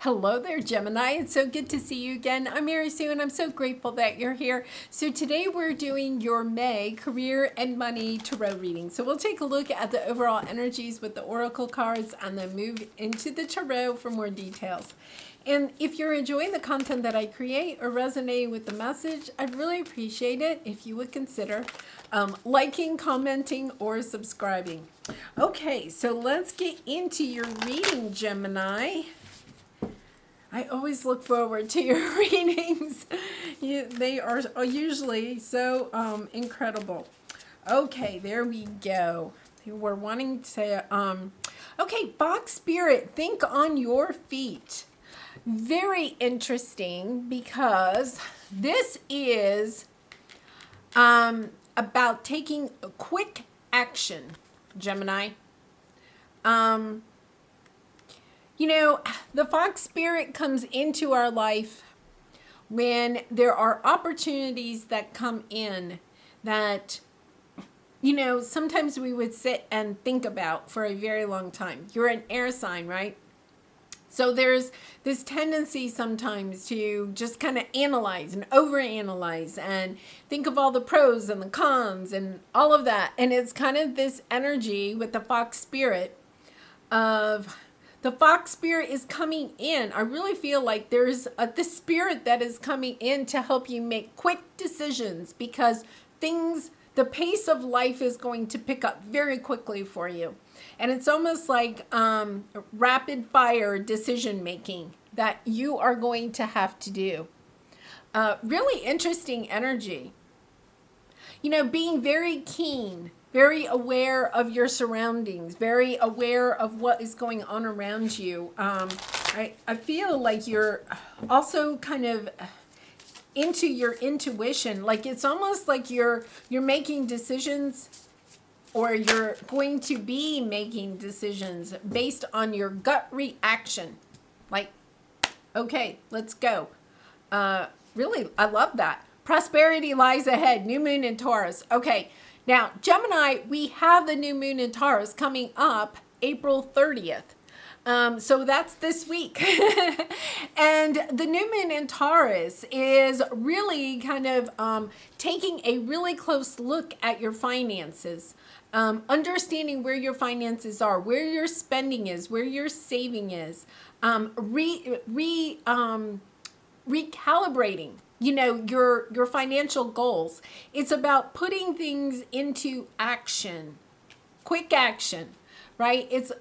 Hello there, Gemini. It's so good to see you again. I'm Mary Sue, and I'm so grateful that you're here. So today we're doing your May career and money tarot reading. So we'll take a look at the overall energies with the oracle cards and then move into the tarot for more details. And if you're enjoying the content that I create or resonating with the message, I'd really appreciate it if you would consider liking, commenting, or subscribing. Okay, so let's get into your reading, Gemini. I always look forward to your readings. They are usually so incredible. Okay, there we go. We're wanting to, okay, Fox Spirit, think on your feet. Very interesting because this is about taking a quick action, Gemini. You know, the Fox Spirit comes into our life when there are opportunities that come in that, you know, sometimes we would sit and think about for a very long time. You're an air sign, right? So there's this tendency sometimes to just kind of analyze and overanalyze and think of all the pros and the cons and all of that. And it's kind of this energy with the Fox Spirit of... The Fox Spirit is coming in. I really feel like there's this spirit that is coming in to help you make quick decisions because the pace of life is going to pick up very quickly for you. And it's almost like rapid fire decision making that you are going to have to do. Really interesting energy. You know, being very keen, very aware of your surroundings, very aware of what is going on around you. I feel like you're also kind of into your intuition. Like it's almost like you're making decisions, or you're going to be making decisions based on your gut reaction. Like, okay, let's go. Really, I love that. Prosperity lies ahead. New moon in Taurus. Okay. Now, Gemini, we have the new moon in Taurus coming up April 30th. So that's this week. And the new moon in Taurus is really kind of taking a really close look at your finances. Understanding where your finances are, where your spending is, where your saving is. Recalibrating, you know, your financial goals. It's about putting things into action, quick action, right? It's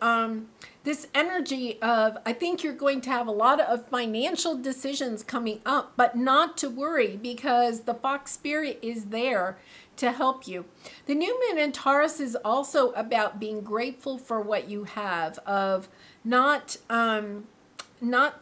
this energy of, I think you're going to have a lot of financial decisions coming up, but not to worry because the Fox Spirit is there to help you. The new moon in Taurus is also about being grateful for what you have, of not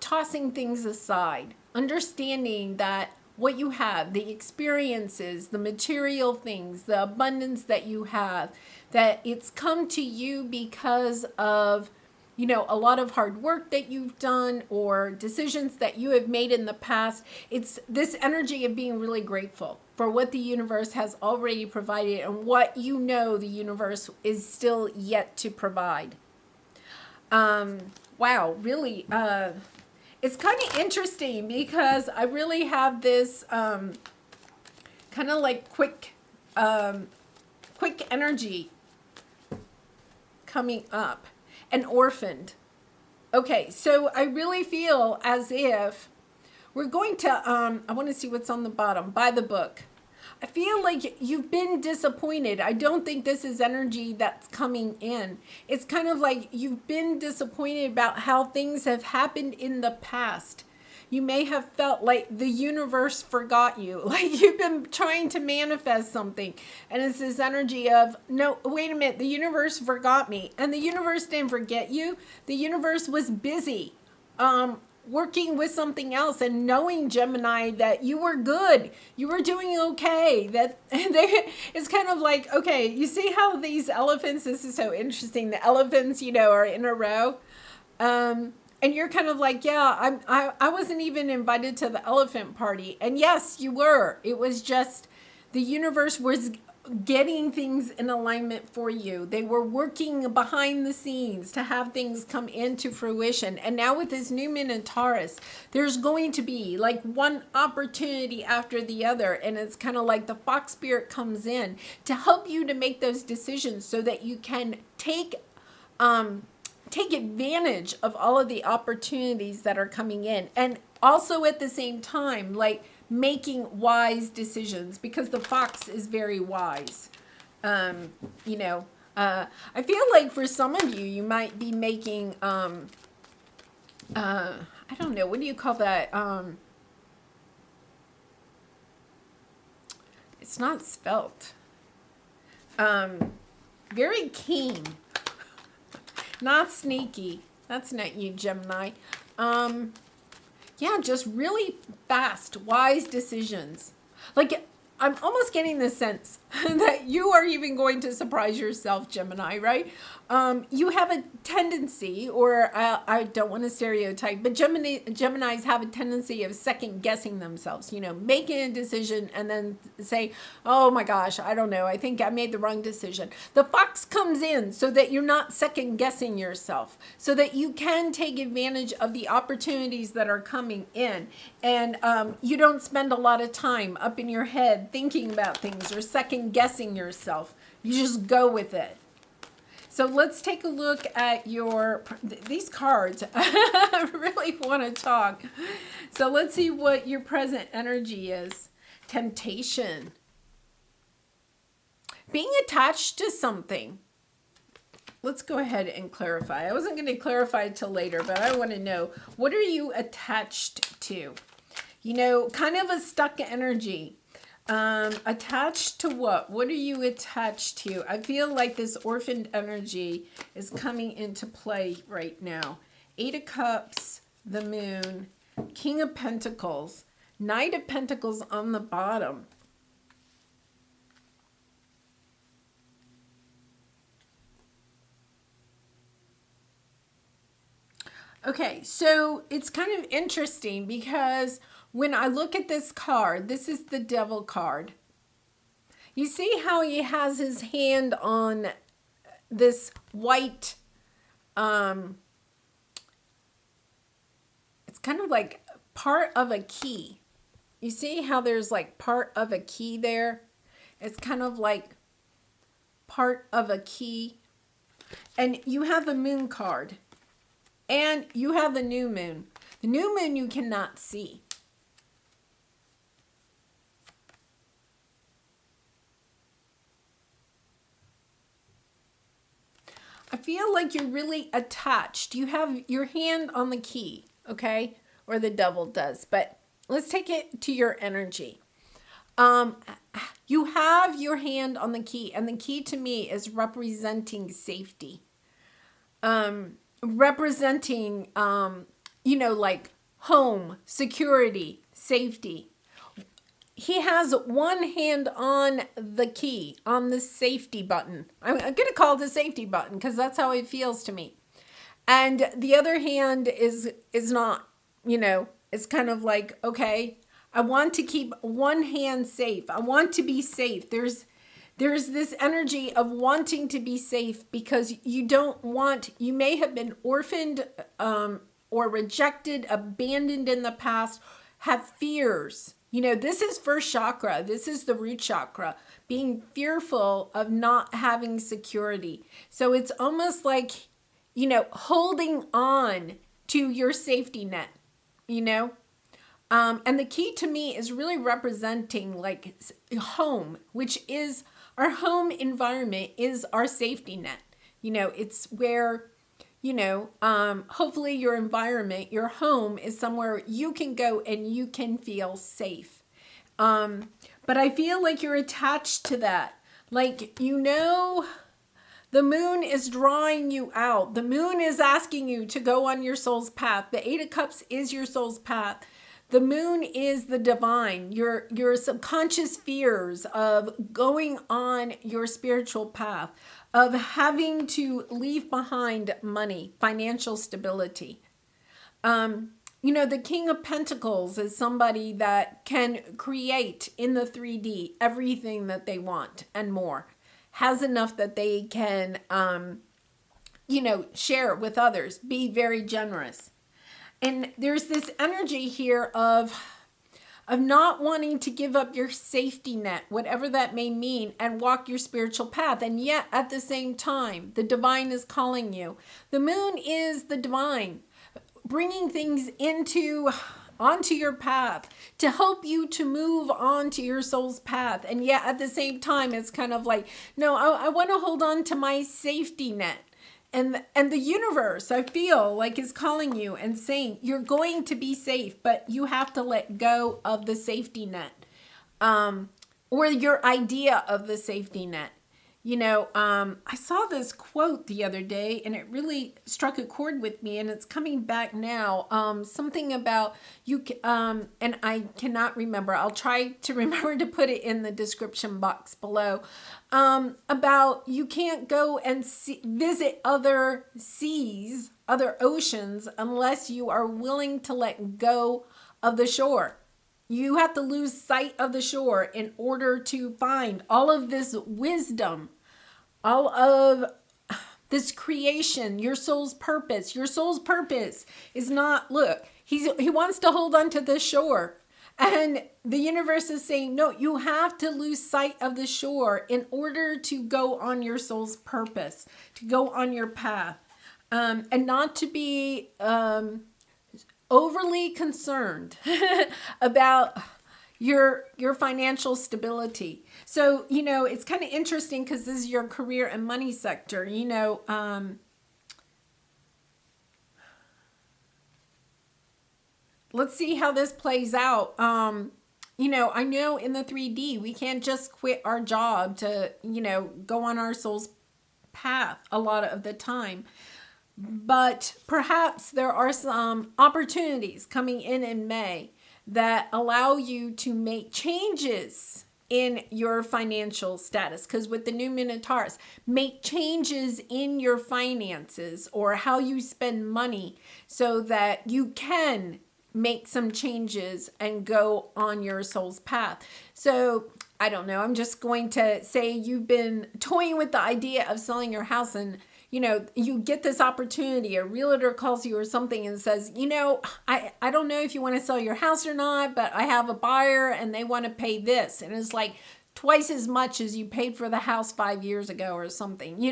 tossing things aside, understanding that what you have, the experiences, the material things, the abundance that you have, that it's come to you because of, you know, a lot of hard work that you've done or decisions that you have made in the past. It's this energy of being really grateful for what the universe has already provided and what you know the universe is still yet to provide. Wow, really, it's kind of interesting because I really have this kind of like quick energy coming up. And orphaned. Okay, so I really feel as if we're going to, I want to see what's on the bottom, buy the book. I feel like you've been disappointed. I don't think this is energy that's coming in. It's kind of like you've been disappointed about how things have happened in the past. You may have felt like the universe forgot you, like you've been trying to manifest something. And it's this energy of, no, wait a minute, the universe forgot me. And the universe didn't forget you. The universe was busy working with something else and knowing, Gemini, that you were good. You were doing okay. It's kind of like, okay, you see how these elephants, this is so interesting. The elephants, you know, are in a row. And you're kind of like, yeah, I wasn't even invited to the elephant party. And yes, you were. It was just the universe was getting things in alignment for you. They were working behind the scenes to have things come into fruition. And now with this new moon in Taurus, there's going to be like one opportunity after the other. And it's kind of like the fox spirit comes in to help you to make those decisions so that you can take advantage of all of the opportunities that are coming in. And also at the same time, like making wise decisions, because the fox is very wise. You know, I feel like for some of you, you might be making, I don't know, what do you call that? It's not spelt. Very keen. Not sneaky. That's not you, Gemini. Yeah, just really fast, wise decisions. Like, I'm almost getting the sense that you are even going to surprise yourself, Gemini, right? You have a tendency, or I don't want to stereotype, but Geminis have a tendency of second guessing themselves, you know, making a decision and then say, oh my gosh, I don't know, I think I made the wrong decision. The fox comes in so that you're not second guessing yourself, so that you can take advantage of the opportunities that are coming in. And you don't spend a lot of time up in your head thinking about things or second guessing yourself. You just go with it. So let's take a look at these cards. I really want to talk. So let's see what your present energy is. Temptation. Being attached to something. Let's go ahead and clarify. I wasn't going to clarify it till later, but I want to know, what are you attached to? You know, kind of a stuck energy. Attached to what? What are you attached to? I feel like this orphaned energy is coming into play right now. 8 of Cups, the Moon, King of Pentacles, Knight of Pentacles on the bottom. Okay, so it's kind of interesting because when I look at this card, this is the Devil card. You see how he has his hand on this white, it's kind of like part of a key. You see how there's like part of a key there? It's kind of like part of a key. And you have the Moon card. And you have the new moon. The new moon you cannot see. I feel like you're really attached. You have your hand on the key, okay? Or the Devil does. But let's take it to your energy. You have your hand on the key. And the key to me is representing safety. Representing, you know, like home, security, safety. He has one hand on the key, on the safety button. I'm going to call it the safety button because that's how it feels to me. And the other hand is not, you know, it's kind of like, okay, I want to keep one hand safe. I want to be safe. There's this energy of wanting to be safe because you may have been orphaned or rejected, abandoned in the past, have fears. You know, this is first chakra. This is the root chakra, being fearful of not having security. So it's almost like, you know, holding on to your safety net, you know. And the key to me is really representing like home, which is our home environment is our safety net. You know, it's where, you know, hopefully your environment, your home is somewhere you can go and you can feel safe. But I feel like you're attached to that. Like, you know, the moon is drawing you out. The moon is asking you to go on your soul's path. The 8 of Cups is your soul's path. The moon is the divine, your subconscious fears of going on your spiritual path, of having to leave behind money, financial stability. the King of Pentacles is somebody that can create in the 3D everything that they want and more. Has enough that they can, share with others, be very generous. And there's this energy here of not wanting to give up your safety net, whatever that may mean, and walk your spiritual path. And yet, at the same time, the divine is calling you. The moon is the divine, bringing things onto your path to help you to move on to your soul's path. And yet, at the same time, it's kind of like, no, I want to hold on to my safety net. And the universe, I feel like, is calling you and saying, you're going to be safe, but you have to let go of the safety net, or your idea of the safety net. I saw this quote the other day and it really struck a chord with me, and it's coming back now. Something about and I cannot remember. I'll try to remember to put it in the description box below. About you can't go and visit other seas, other oceans, unless you are willing to let go of the shore. You have to lose sight of the shore in order to find all of this wisdom, all of this creation, your soul's purpose. Your soul's purpose is not, look, he wants to hold on to the shore. And the universe is saying, no, you have to lose sight of the shore in order to go on your soul's purpose, to go on your path, and not to be overly concerned about your financial stability. So, it's kind of interesting because this is your career and money sector. Let's see how this plays out. I know in the 3D, we can't just quit our job to, go on our soul's path a lot of the time. But perhaps there are some opportunities coming in May that allow you to make changes in your financial status. Because with the new moon in Taurus, make changes in your finances or how you spend money so that you can make some changes and go on your soul's path. So I don't know. I'm just going to say you've been toying with the idea of selling your house, and you get this opportunity, a realtor calls you or something and says, I don't know if you want to sell your house or not, but I have a buyer and they want to pay this. And it's like twice as much as you paid for the house 5 years ago or something,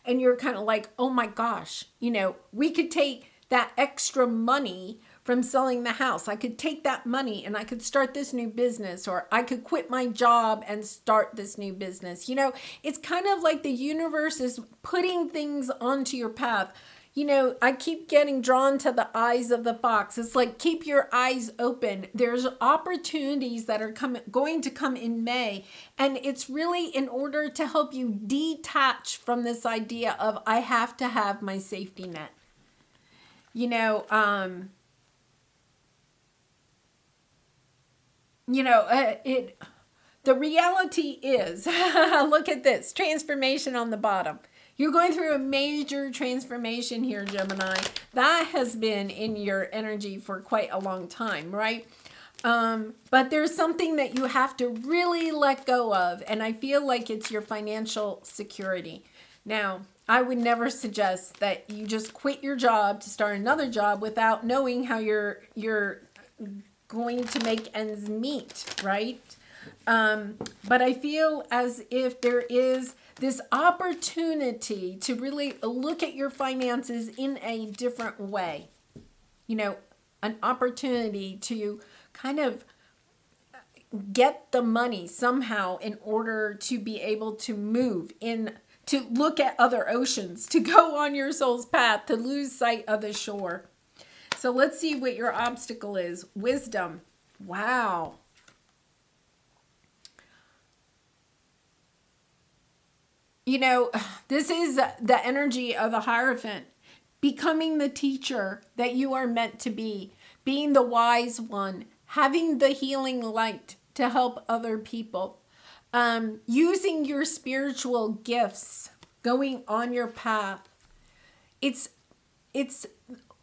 and you're kind of like, oh my gosh, we could take that extra money from selling the house. I could take that money and I could start this new business, or I could quit my job and start this new business. It's kind of like the universe is putting things onto your path. I keep getting drawn to the eyes of the fox. It's like, keep your eyes open. There's opportunities that are going to come in May. And it's really in order to help you detach from this idea of, I have to have my safety net. The reality is, look at this, transformation on the bottom. You're going through a major transformation here, Gemini. That has been in your energy for quite a long time, right? But there's something that you have to really let go of, and I feel like it's your financial security. Now, I would never suggest that you just quit your job to start another job without knowing how you're going to make ends meet, right? But I feel as if there is this opportunity to really look at your finances in a different way. An opportunity to kind of get the money somehow in order to be able to move in, to look at other oceans, to go on your soul's path, to lose sight of the shore. So let's see what your obstacle is. Wisdom. Wow. This is the energy of the Hierophant. Becoming the teacher that you are meant to be. Being the wise one. Having the healing light to help other people. Using your spiritual gifts. Going on your path. It's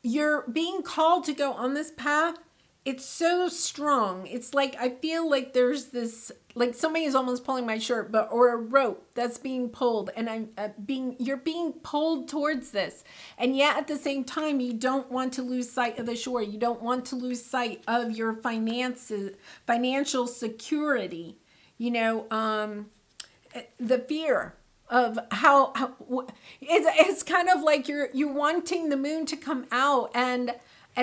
you're being called to go on this path. It's so strong. It's like, I feel like there's this, like somebody is almost pulling my shirt, but, or a rope that's being pulled, and you're being pulled towards this. And yet at the same time, you don't want to lose sight of the shore. You don't want to lose sight of your finances, financial security, the fear of how it's kind of like you're wanting the moon to come out and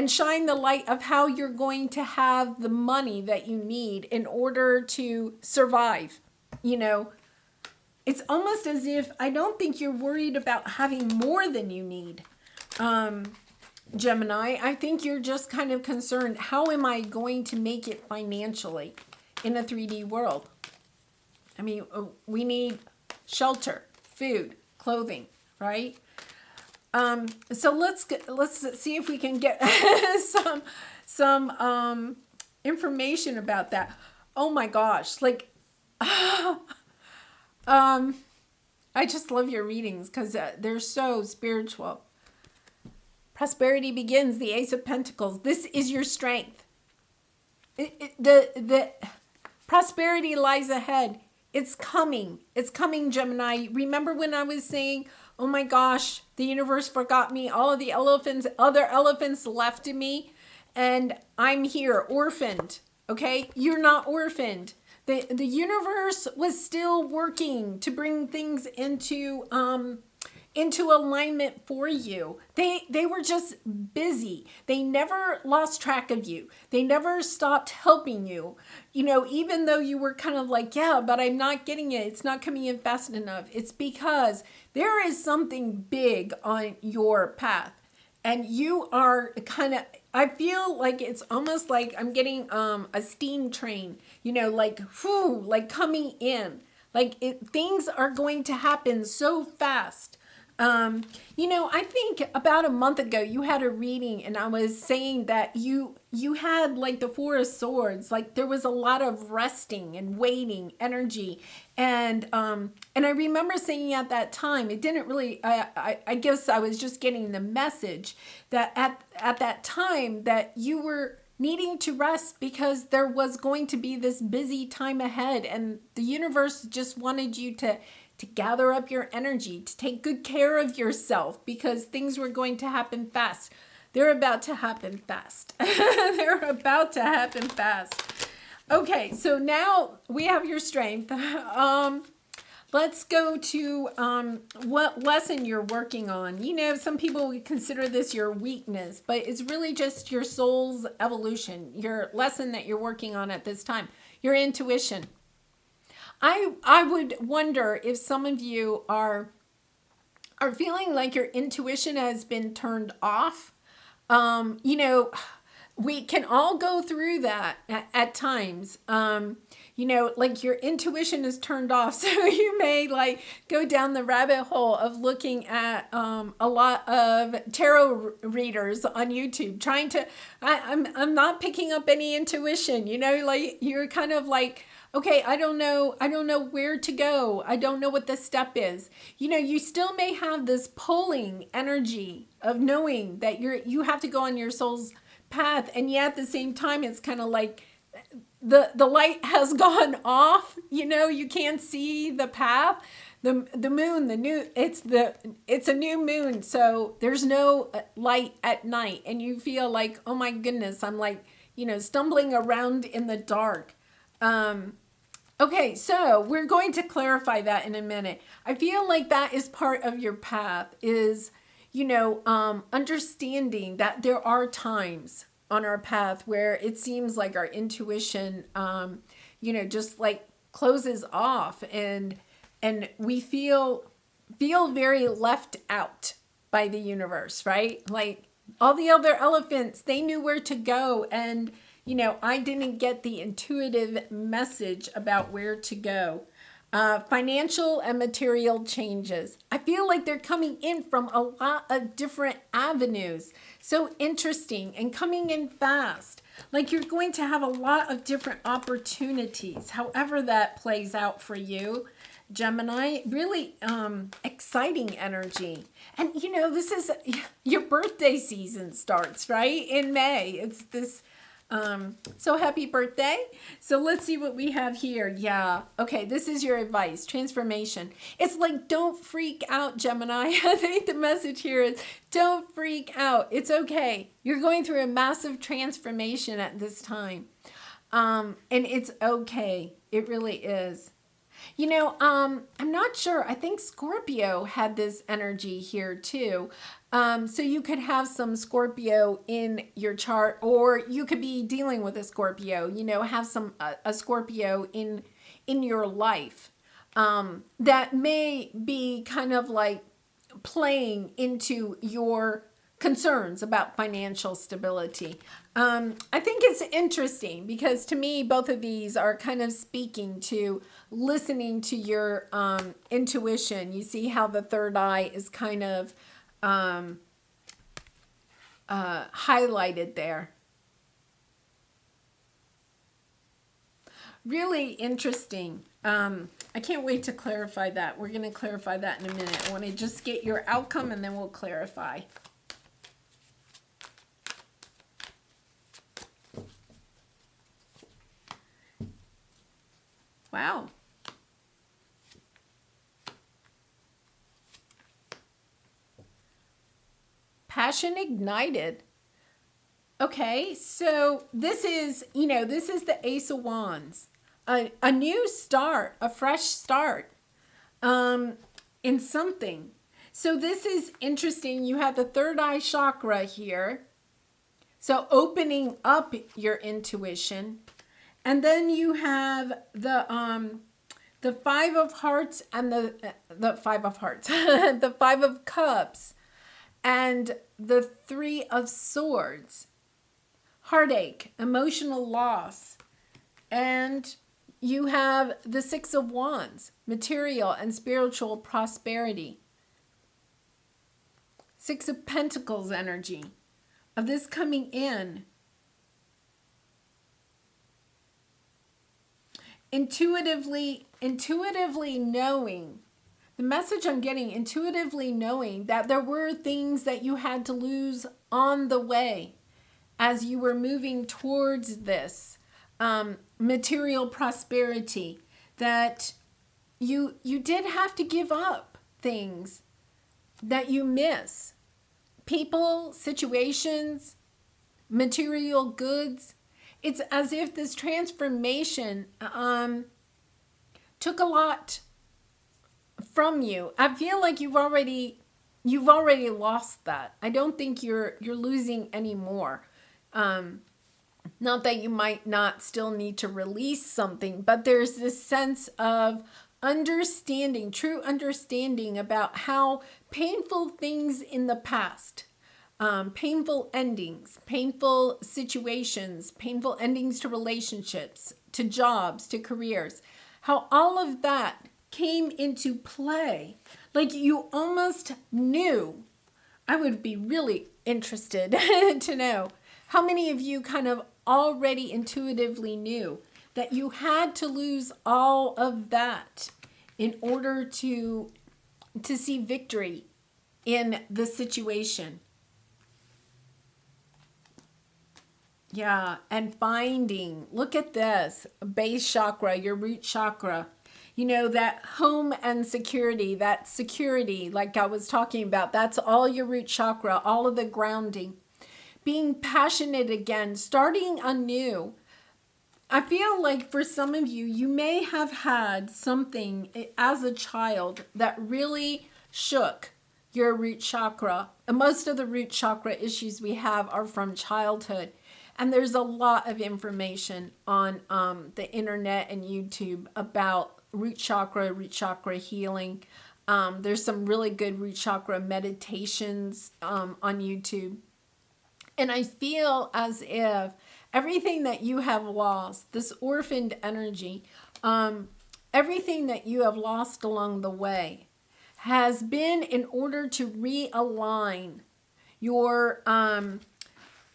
shine the light of how you're going to have the money that you need in order to survive. It's almost as if, I don't think you're worried about having more than you need, Gemini. I think you're just kind of concerned, how am I going to make it financially in a 3D world? I mean, we need shelter, food, clothing, right? So let's see if we can get some information about that. Oh my gosh, like, I just love your readings because they're so spiritual. Prosperity begins, the Ace of Pentacles. This is your strength. The prosperity lies ahead. It's coming. It's coming, Gemini. Remember when I was saying, oh my gosh, the universe forgot me. All of the other elephants left me, and I'm here, orphaned. Okay? You're not orphaned. The universe was still working to bring things into alignment for you. They were just busy. They never lost track of you. They never stopped helping you. Even though you were kind of like, yeah, but I'm not getting it. It's not coming in fast enough. It's because there is something big on your path. And you are kind of, I feel like it's almost like I'm getting a steam train, like, whew, like coming in. Like things are going to happen so fast. I think about a month ago you had a reading, and I was saying that you had like the Four of Swords, like there was a lot of resting and waiting energy, and I remember saying at that time, it didn't really, I guess I was just getting the message that at that time that you were needing to rest because there was going to be this busy time ahead, and the universe just wanted you to gather up your energy, to take good care of yourself, because things were going to happen fast. They're about to happen fast. They're about to happen fast. Okay, so now we have your strength. Let's go to what lesson you're working on. Some people would consider this your weakness, but it's really just your soul's evolution, your lesson that you're working on at this time, your intuition. I would wonder if some of you are feeling like your intuition has been turned off. We can all go through that at times. Like your intuition is turned off. So you may like go down the rabbit hole of looking at a lot of tarot readers on YouTube, trying to, I'm not picking up any intuition, like you're kind of like, okay, I don't know where to go. I don't know what the step is. You still may have this pulling energy of knowing that you have to go on your soul's path, and yet at the same time it's kind of like the light has gone off. You can't see the path. The moon, it's a new moon, so there's no light at night, and you feel like, oh my goodness, I'm like, stumbling around in the dark. Okay, so we're going to clarify that in a minute. I feel like that is part of your path, is, understanding that there are times on our path where it seems like our intuition, just like closes off, and we feel very left out by the universe, right? Like all the other elephants, they knew where to go, and I didn't get the intuitive message about where to go. Financial and material changes. I feel like they're coming in from a lot of different avenues. So interesting, and coming in fast. Like you're going to have a lot of different opportunities, however that plays out for you. Gemini. Really exciting energy. And this is your birthday season starts, right? In May. It's this so happy birthday. So let's see what we have here. Yeah. Okay, this is your advice. Transformation. It's like, don't freak out, Gemini. I think the message here is don't freak out. It's okay. You're going through a massive transformation at this time. And it's okay. It really is. I'm not sure. I think Scorpio had this energy here too. So you could have some Scorpio in your chart, or you could be dealing with a Scorpio, have some, a Scorpio in your life, that may be kind of like playing into your concerns about financial stability. I think it's interesting because to me, both of these are kind of speaking to listening to your intuition. You see how the third eye is kind of highlighted there. Really interesting. I can't wait to clarify that. We're going to clarify that in a minute. I want to just get your outcome and then we'll clarify. Wow. Passion ignited. Okay, so this is, this is the Ace of Wands. A new start, a fresh start in something. So this is interesting. You have the third eye chakra here. So opening up your intuition. And then you have the Five of Hearts and the Five of Hearts, the Five of Cups, and the Three of Swords. Heartache, emotional loss. And you have the Six of Wands, material and spiritual prosperity. Six of Pentacles energy of this coming in. Intuitively knowing, the message I'm getting, intuitively knowing that there were things that you had to lose on the way as you were moving towards this material prosperity, that you did have to give up things that you miss. People, situations, material goods. It's as if this transformation took a lot from you. I feel like you've already lost that. I don't think you're losing anymore. Not that you might not still need to release something, but there's this sense of understanding, true understanding about how painful things in the past, painful endings, painful situations, painful endings to relationships, to jobs, to careers, how all of that came into play. Like you almost knew. I would be really interested to know how many of you kind of already intuitively knew that you had to lose all of that in order to see victory in the situation. Yeah, and finding, look at this, base chakra, your root chakra, that home and security, that security, like I was talking about, that's all your root chakra, all of the grounding, being passionate again, starting anew. I feel like for some of you, you may have had something as a child that really shook your root chakra. And most of the root chakra issues we have are from childhood. And there's a lot of information on the internet and YouTube about root chakra healing. There's some really good root chakra meditations on YouTube. And I feel as if everything that you have lost, this orphaned energy, everything that you have lost along the way has been in order to realign your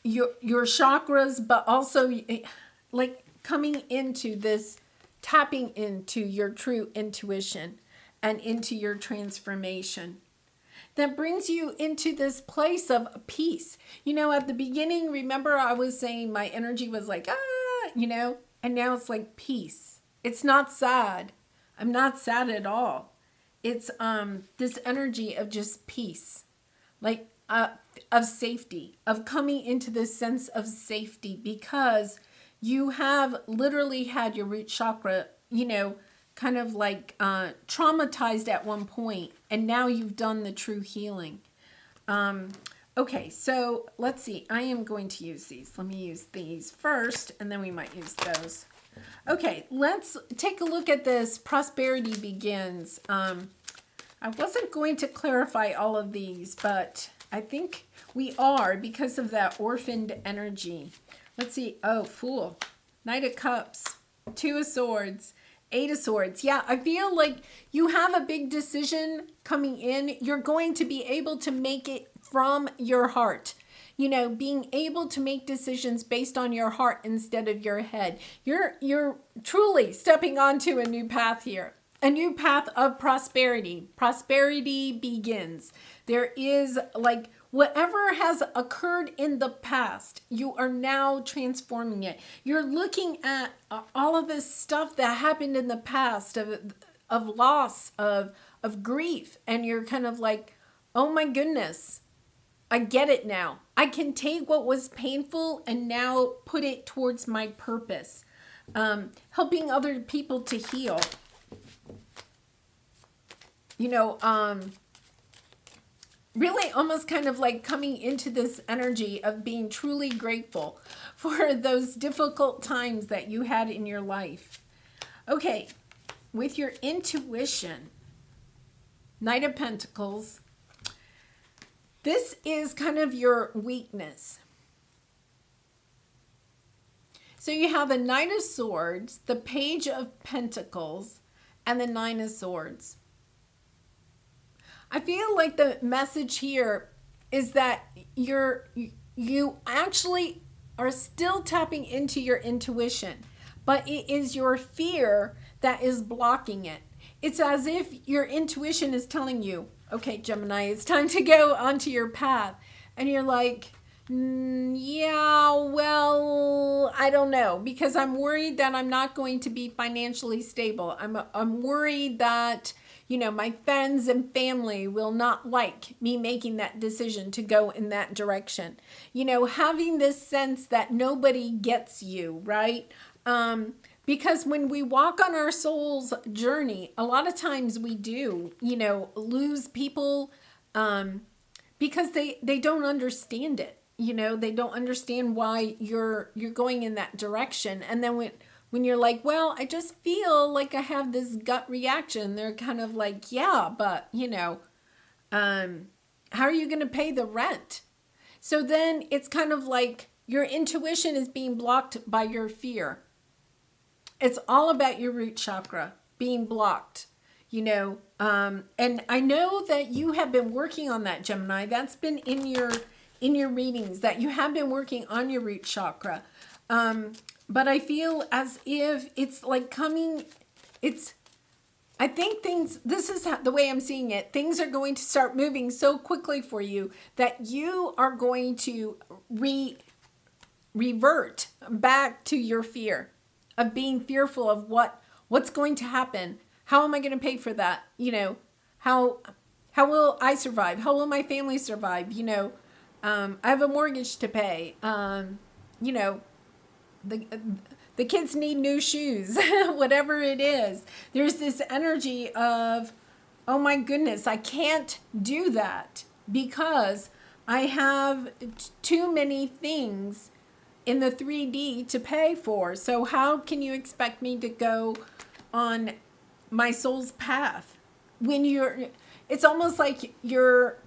chakras, but also like coming into this, tapping into your true intuition. and into your transformation. That brings you into this place of peace. At the beginning, remember I was saying my energy was like, and now it's like peace. It's not sad. I'm not sad at all. It's this energy of just peace, like of safety, of coming into this sense of safety, because you have literally had your root chakra, kind of like traumatized at one point, and now you've done the true healing. Okay, so let's see. I am going to use these. Let me use these first, and then we might use those. Okay, let's take a look at this. Prosperity begins. I wasn't going to clarify all of these, but I think we are because of that orphaned energy. Let's see. Oh, Fool. Knight of Cups. Two of Swords. Eight of Swords. Yeah, I feel like you have a big decision coming in. You're going to be able to make it from your heart. Being able to make decisions based on your heart instead of your head. You're truly stepping onto a new path here. A new path of prosperity. Prosperity begins. There is like whatever has occurred in the past, you are now transforming it. You're looking at all of this stuff that happened in the past of loss, of grief, and you're kind of like, oh my goodness, I get it now. I can take what was painful and now put it towards my purpose. Helping other people to heal. Really almost kind of like coming into this energy of being truly grateful for those difficult times that you had in your life. Okay, with your intuition, Knight of Pentacles, this is kind of your weakness. So you have the Knight of Swords, the Page of Pentacles, and the Nine of Swords. I feel like the message here is that you actually are still tapping into your intuition, but it is your fear that is blocking it. It's as if your intuition is telling you, okay, Gemini, it's time to go onto your path. And you're like, yeah, well, I don't know, because I'm worried that I'm not going to be financially stable. I'm worried that my friends and family will not like me making that decision to go in that direction. Having this sense that nobody gets you, right? Because when we walk on our soul's journey, a lot of times we do, lose people because they don't understand it. They don't understand why you're going in that direction. And then when you're like, well, I just feel like I have this gut reaction, they're kind of like, yeah, but, how are you going to pay the rent? So then it's kind of like your intuition is being blocked by your fear. It's all about your root chakra being blocked, and I know that you have been working on that, Gemini. That's been in your readings, that you have been working on your root chakra. But I feel as if it's like I think this is the way I'm seeing it. Things are going to start moving so quickly for you that you are going to revert back to your fear of being fearful of what's going to happen. How am I going to pay for that? How will I survive? How will my family survive? I have a mortgage to pay. The kids need new shoes, whatever it is. There's this energy of, oh my goodness, I can't do that because I have too many things in the 3D to pay for. So how can you expect me to go on my soul's path when it's almost like you're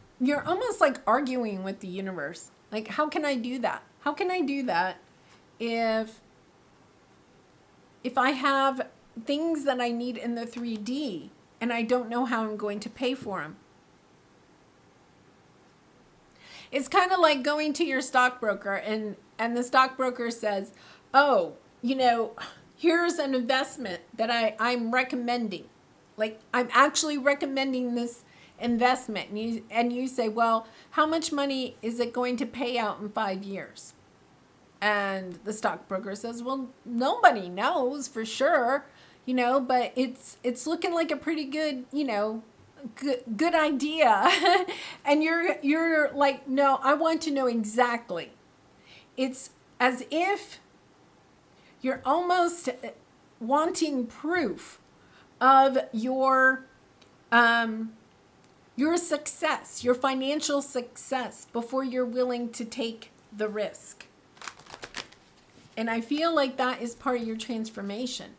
almost like arguing with the universe. Like, how can I do that? How can I do that if I have things that I need in the 3D and I don't know how I'm going to pay for them? It's kind of like going to your stockbroker and the stockbroker says, oh, here's an investment that I'm recommending. Like, I'm actually recommending this investment. And you say, well, how much money is it going to pay out in 5 years? And the stockbroker says, well, nobody knows for sure, but it's looking like a pretty good, good idea. And you're like, no, I want to know exactly. It's as if you're almost wanting proof of your success, your financial success, before you're willing to take the risk. And I feel like that is part of your transformation,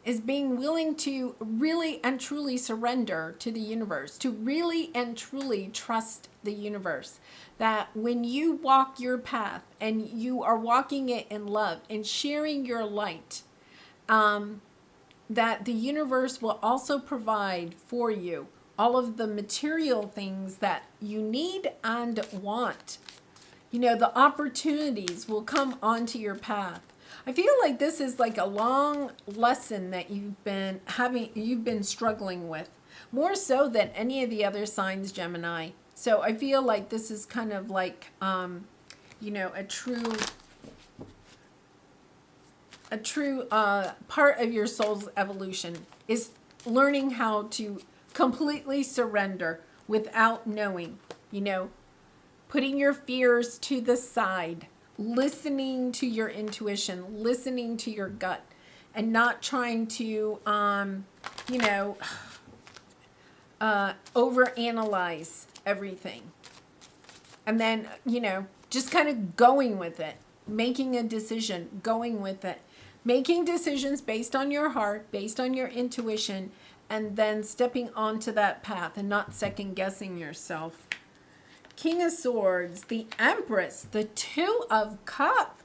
is being willing to really and truly surrender to the universe, to really and truly trust the universe. That when you walk your path and you are walking it in love and sharing your light, that the universe will also provide for you all of the material things that you need and want. The opportunities will come onto your path. I feel like this is like a long lesson that you've been struggling with, more so than any of the other signs, Gemini. So I feel like this is kind of like, a true part of your soul's evolution is learning how to completely surrender without knowing, putting your fears to the side, listening to your intuition, listening to your gut, and not trying to, overanalyze everything. And then, just kind of going with it, making a decision, going with it, making decisions based on your heart, based on your intuition, and then stepping onto that path and not second guessing yourself. King of Swords, the Empress, the Two of Cups,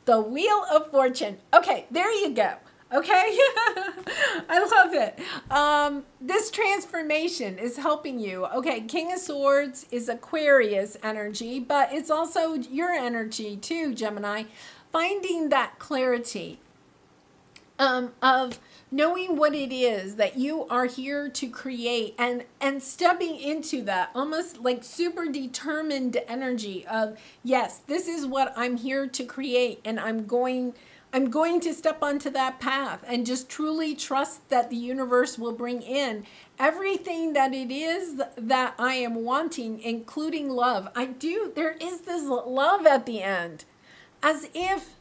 the Wheel of Fortune. Okay, there you go. Okay, I love it. This transformation is helping you. Okay, King of Swords is Aquarius energy, but it's also your energy too, Gemini. Finding that clarity of knowing what it is that you are here to create, and stepping into that almost like super determined energy of, yes, this is what I'm here to create, and I'm going to step onto that path and just truly trust that the universe will bring in everything that it is that I am wanting, including love. There is this love at the end, as if,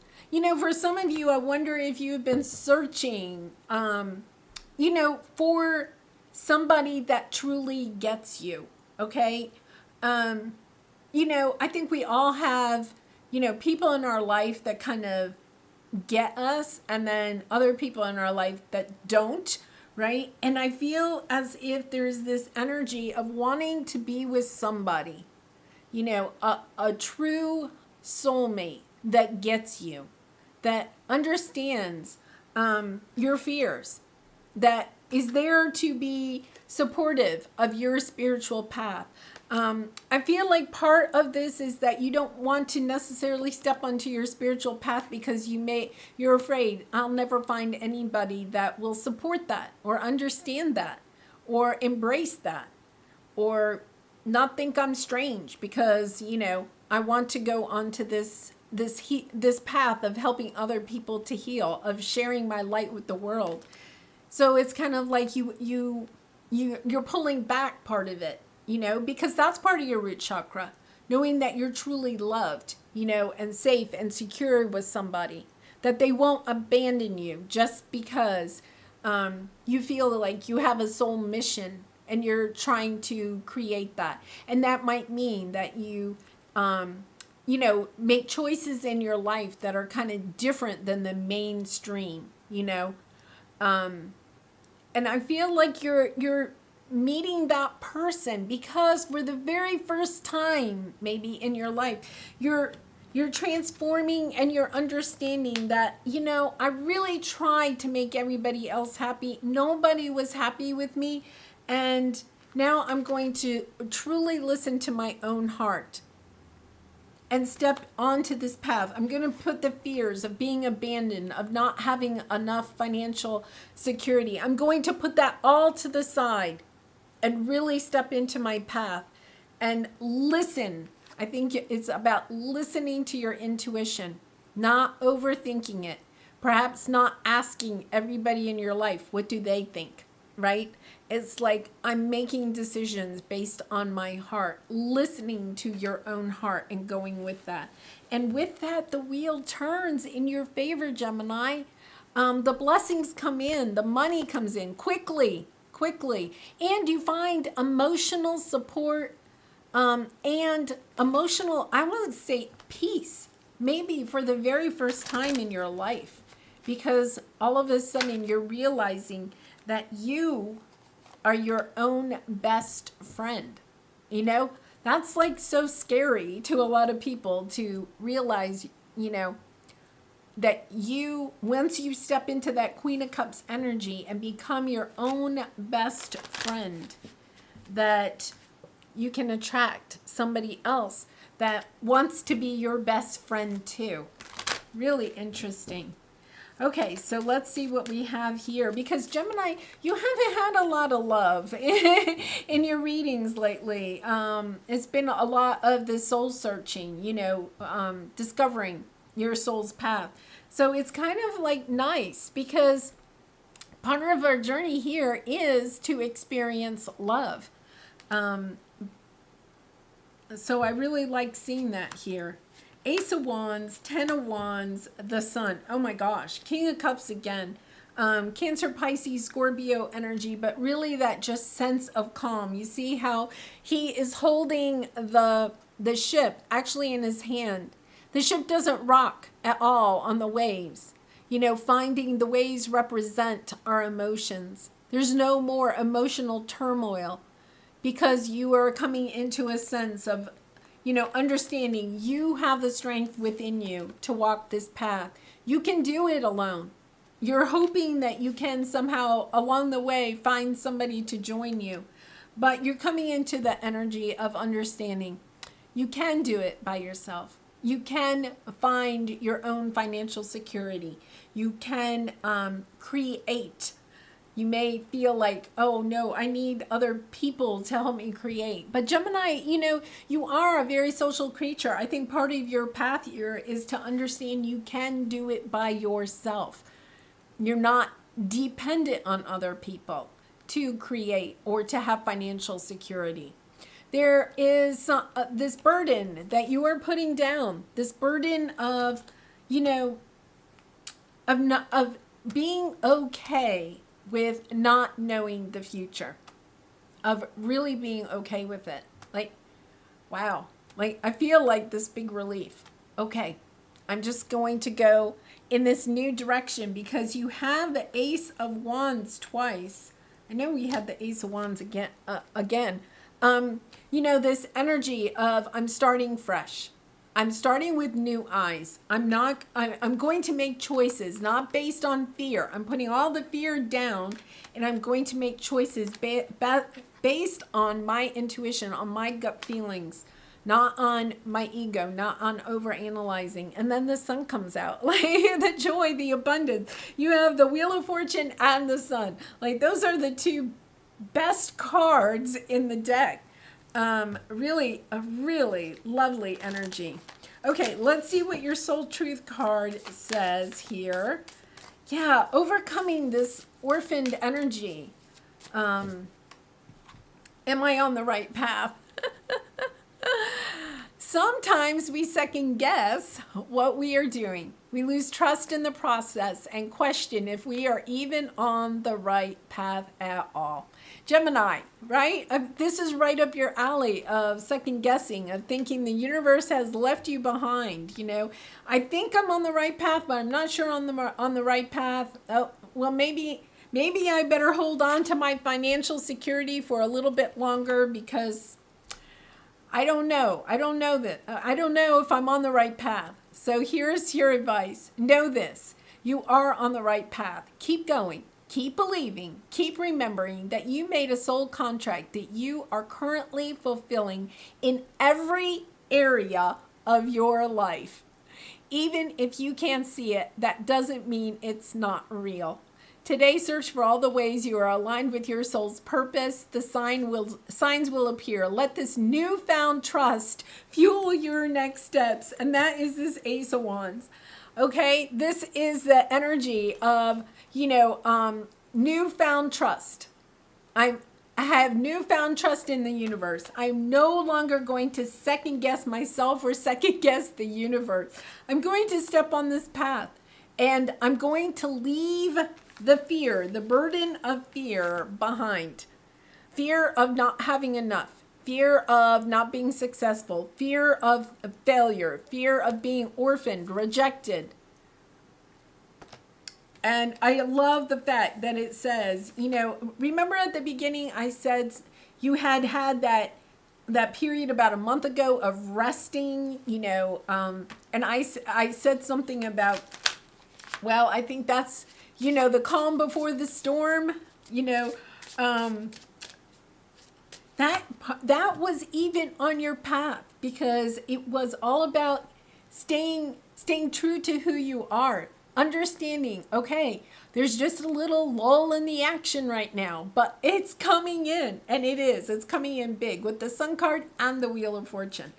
for some of you, I wonder if you've been searching, for somebody that truly gets you, okay? I think we all have, people in our life that kind of get us, and then other people in our life that don't, right? And I feel as if there's this energy of wanting to be with somebody, a true soulmate that gets you, that understands your fears, that is there to be supportive of your spiritual path. I feel like part of this is that you don't want to necessarily step onto your spiritual path because you're afraid, I'll never find anybody that will support that or understand that or embrace that, or not think I'm strange because, I want to go onto this path of helping other people to heal, of sharing my light with the world. So it's kind of like you're pulling back part of it, because that's part of your root chakra, knowing that you're truly loved, and safe and secure with somebody, that they won't abandon you just because you feel like you have a soul mission and you're trying to create that. And that might mean that you make choices in your life that are kind of different than the mainstream, and I feel like you're meeting that person because for the very first time, maybe in your life, you're transforming and you're understanding that, I really tried to make everybody else happy. Nobody was happy with me. And now I'm going to truly listen to my own heart. and step onto this path. I'm going to put the fears of being abandoned, of not having enough financial security. I'm going to put that all to the side and really step into my path and listen. I think it's about listening to your intuition, not overthinking it. Perhaps not asking everybody in your life, what do they think, right? It's like I'm making decisions based on my heart, listening to your own heart and going with that. And with that, the wheel turns in your favor, Gemini. The blessings come in, the money comes in quickly, and you find emotional support and emotional, I would say, peace, maybe for the very first time in your life, because all of a sudden you're realizing that you are your own best friend. You know, that's like so scary to a lot of people to realize, you know, that you, once you step into that Queen of Cups energy and become your own best friend, that you can attract somebody else that wants to be your best friend too. Really interesting. Okay, so let's see what we have here. Because Gemini, you haven't had a lot of love in your readings lately. It's been a lot of the soul searching, you know, discovering your soul's path. So it's kind of like nice because part of our journey here is to experience love. So I really like seeing that here. Ace of Wands, 10 of Wands, the Sun. Oh my gosh. King of Cups again. Cancer, Pisces, Scorpio energy, but really that just sense of calm. You see how he is holding the ship actually in his hand. The ship doesn't rock at all on the waves. You know, finding the waves represent our emotions. There's no more emotional turmoil because you are coming into a sense of, you know, understanding you have the strength within you to walk this path. You can do it alone. You're hoping that you can somehow along the way find somebody to join you, but you're coming into the energy of understanding you can do it by yourself. You can find your own financial security. You can create. You may feel like, oh no, I need other people to help me create. But Gemini, you know, you are a very social creature. I think part of your path here is to understand you can do it by yourself. You're not dependent on other people to create or to have financial security. There is this burden that you are putting down, this burden of, you know, of being okay with not knowing the future, of really being okay with it. Like, wow, like I feel like this big relief. Okay, I'm just going to go in this new direction because you have the Ace of Wands twice. I know we had the Ace of Wands again. You know, this energy of I'm starting fresh. I'm starting with new eyes. I'm going to make choices, not based on fear. I'm putting all the fear down and I'm going to make choices based on my intuition, on my gut feelings, not on my ego, not on overanalyzing. And then the Sun comes out, like the joy, the abundance. You have the Wheel of Fortune and the Sun. Like those are the two best cards in the deck. Really, a really lovely energy. Okay, let's see what your Soul Truth card says here. Yeah, overcoming this orphaned energy. Am I on the right path? Sometimes we second guess what we are doing. We lose trust in the process and question if we are even on the right path at all. Gemini, right? This is right up your alley of second guessing, of thinking the universe has left you behind. You know, I think I'm on the right path, but I'm not sure on the right path. Oh, well, maybe I better hold on to my financial security for a little bit longer because I don't know. I don't know if I'm on the right path. So here's your advice. Know this. You are on the right path. Keep going. Keep believing. Keep remembering that you made a soul contract that you are currently fulfilling in every area of your life. Even if you can't see it, that doesn't mean it's not real. Today, search for all the ways you are aligned with your soul's purpose. The signs will appear. Let this newfound trust fuel your next steps. And that is this Ace of Wands. Okay, this is the energy of, newfound trust. I have newfound trust in the universe. I'm no longer going to second guess myself or second guess the universe. I'm going to step on this path, and I'm going to leave the fear, the burden of fear behind. Fear of not having enough, fear of not being successful, fear of failure, fear of being orphaned, rejected. And I love the fact that it says, remember at the beginning I said you had that period about a month ago of resting, and I said something about, well, I think that's, the calm before the storm, that was even on your path, because it was all about staying true to who you are. Understanding, okay, there's just a little lull in the action right now, but it's coming in, and it's coming in big with the Sun card and the Wheel of Fortune.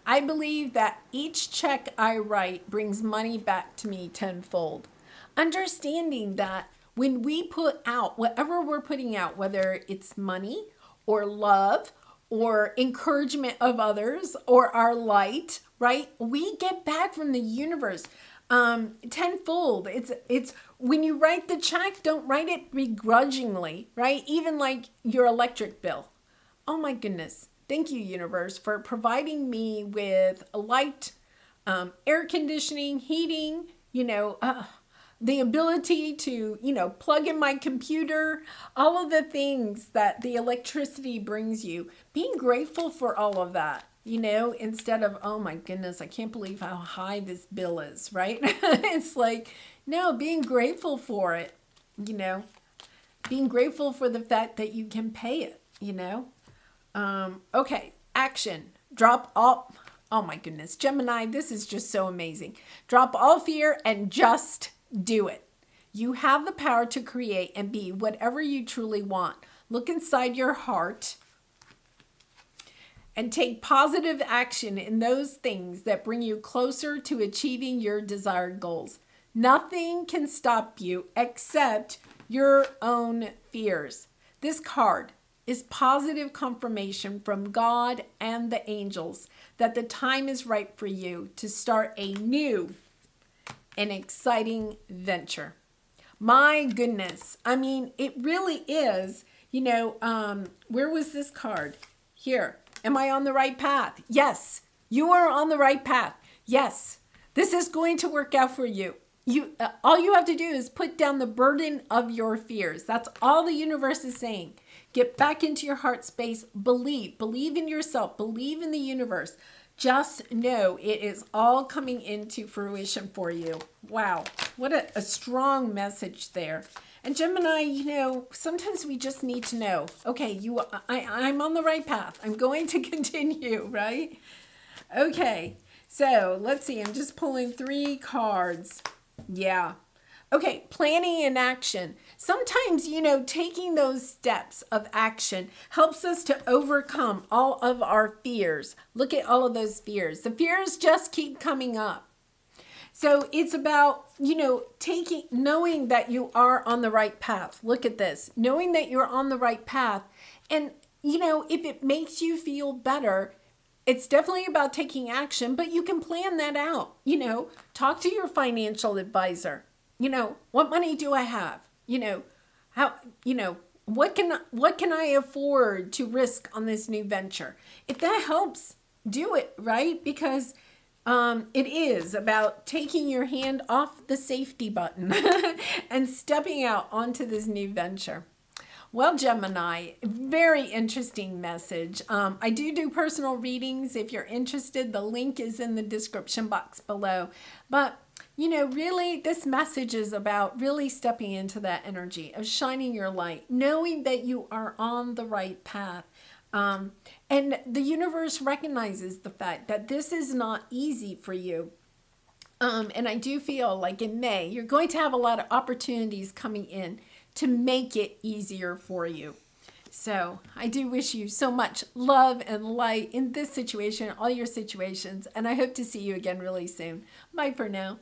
I believe that each check I write brings money back to me tenfold. Understanding that when we put out whatever we're putting out, whether it's money or love or encouragement of others or our light, right, we get back from the universe tenfold. It's when you write the check, don't write it begrudgingly, right? Even like your electric bill. Oh my goodness. Thank you, universe, for providing me with light, air conditioning, heating, the ability to, plug in my computer, all of the things that the electricity brings you. Being grateful for all of that. Instead of, oh my goodness, I can't believe how high this bill is, right? It's like, no, being grateful for it, being grateful for the fact that you can pay it, Okay, action. Drop all, oh my goodness, Gemini, this is just so amazing. Drop all fear and just do it. You have the power to create and be whatever you truly want. Look inside your heart and take positive action in those things that bring you closer to achieving your desired goals. Nothing can stop you except your own fears. This card is positive confirmation from God and the angels that the time is right for you to start a new and exciting venture. My goodness. I mean, it really is, where was this card? Here. Am I on the right path? Yes, you are on the right path. Yes, this is going to work out for you. All you have to do is put down the burden of your fears. That's all the universe is saying. Get back into your heart space. Believe in yourself. Believe in the universe. Just know it is all coming into fruition for you. Wow, what a strong message there. And Gemini, sometimes we just need to know, okay, I'm on the right path. I'm going to continue, right? Okay, so let's see. I'm just pulling 3 cards. Yeah. Okay, planning and action. Sometimes, taking those steps of action helps us to overcome all of our fears. Look at all of those fears. The fears just keep coming up. So it's about, knowing that you are on the right path. Look at this. Knowing that you're on the right path. And, if it makes you feel better, it's definitely about taking action, but you can plan that out. Talk to your financial advisor. What money do I have? What can I afford to risk on this new venture? If that helps, do it, right? Because it is about taking your hand off the safety button and stepping out onto this new venture. Well, Gemini, very interesting message. I do personal readings. If you're interested, the link is in the description box below. But, really, this message is about really stepping into that energy of shining your light, knowing that you are on the right path. And the universe recognizes the fact that this is not easy for you. And I do feel like in May, you're going to have a lot of opportunities coming in to make it easier for you. So I do wish you so much love and light in this situation, all your situations, and I hope to see you again really soon. Bye for now.